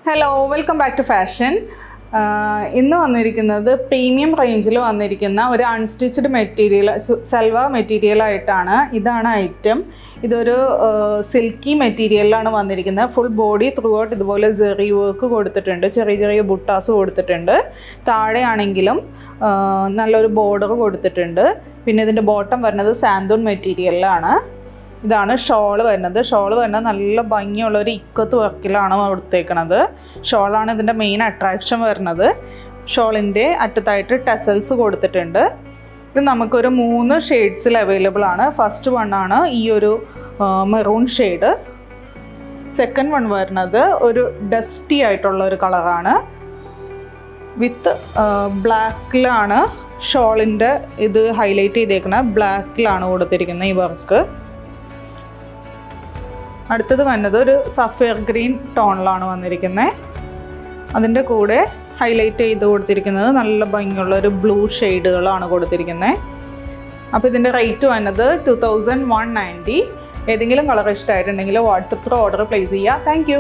Hello welcome back to fashion. ഇന്ന് വന്നിരിക്കുന്നത് premium റേഞ്ചിൽ വന്നിരിക്കുന്ന ഒരു അൺസ്റ്റിച്ച്ഡ് മെറ്റീരിയൽ, സൽവാർ മെറ്റീരിയലായിട്ടാണ്. ഇതാണ് ഐറ്റം. ഇതൊരു സിൽക്കി മെറ്റീരിയലിലാണ് വന്നിരിക്കുന്നത്. ഫുൾ ബോഡി ത്രൂ ഔട്ട് ഇതുപോലെ ജെറി വർക്ക് കൊടുത്തിട്ടുണ്ട്, ചെറിയ ചെറിയ ബുട്ടാസ് കൊടുത്തിട്ടുണ്ട്. താഴെയാണെങ്കിലും നല്ലൊരു ബോർഡർ കൊടുത്തിട്ടുണ്ട്. പിന്നെ ഇതിൻ്റെ ബോട്ടം വരുന്നത് സാന്തൂൺ മെറ്റീരിയലിലാണ്. ഇതാണ് ഷോള് വരുന്നത് നല്ല ഭംഗിയുള്ള ഒരു ഇക്കത്ത് വർക്കിലാണ് കൊടുത്തേക്കണത്. ഷോളാണ് ഇതിൻ്റെ മെയിൻ അട്രാക്ഷൻ വരുന്നത്. ഷോളിൻ്റെ അറ്റത്തായിട്ട് ടെസൽസ് കൊടുത്തിട്ടുണ്ട്. ഇത് നമുക്കൊരു 3 ഷെയ്ഡ്സിൽ അവൈലബിൾ ആണ്. ഫസ്റ്റ് വണ്ണാണ് ഈ ഒരു മെറൂൺ ഷെയ്ഡ്. സെക്കൻഡ് വൺ വരുന്നത് ഒരു ഡസ്റ്റി ആയിട്ടുള്ള ഒരു കളറാണ്. വിത്ത് ബ്ലാക്കിലാണ് ഷോളിൻ്റെ ഇത് ഹൈലൈറ്റ് ചെയ്തേക്കുന്നത്. ബ്ലാക്കിലാണ് കൊടുത്തിരിക്കുന്നത് ഈ വർക്ക്. അടുത്തത് വന്നത് ഒരു സഫയർ ഗ്രീൻ ടോണിലാണ് വന്നിരിക്കുന്നത്. അതിൻ്റെ കൂടെ ഹൈലൈറ്റ് ചെയ്ത് കൊടുത്തിരിക്കുന്നത് നല്ല ഭംഗിയുള്ള ഒരു ബ്ലൂ ഷെയ്ഡുകളാണ് കൊടുത്തിരിക്കുന്നത്. അപ്പോൾ ഇതിൻ്റെ റേറ്റ് വന്നത് 2190. ഏതെങ്കിലും കളർ ഇഷ്ടമായിട്ടുണ്ടെങ്കിൽ വാട്സപ്പിൽ ഓർഡർ പ്ലേസ് ചെയ്യുക. താങ്ക്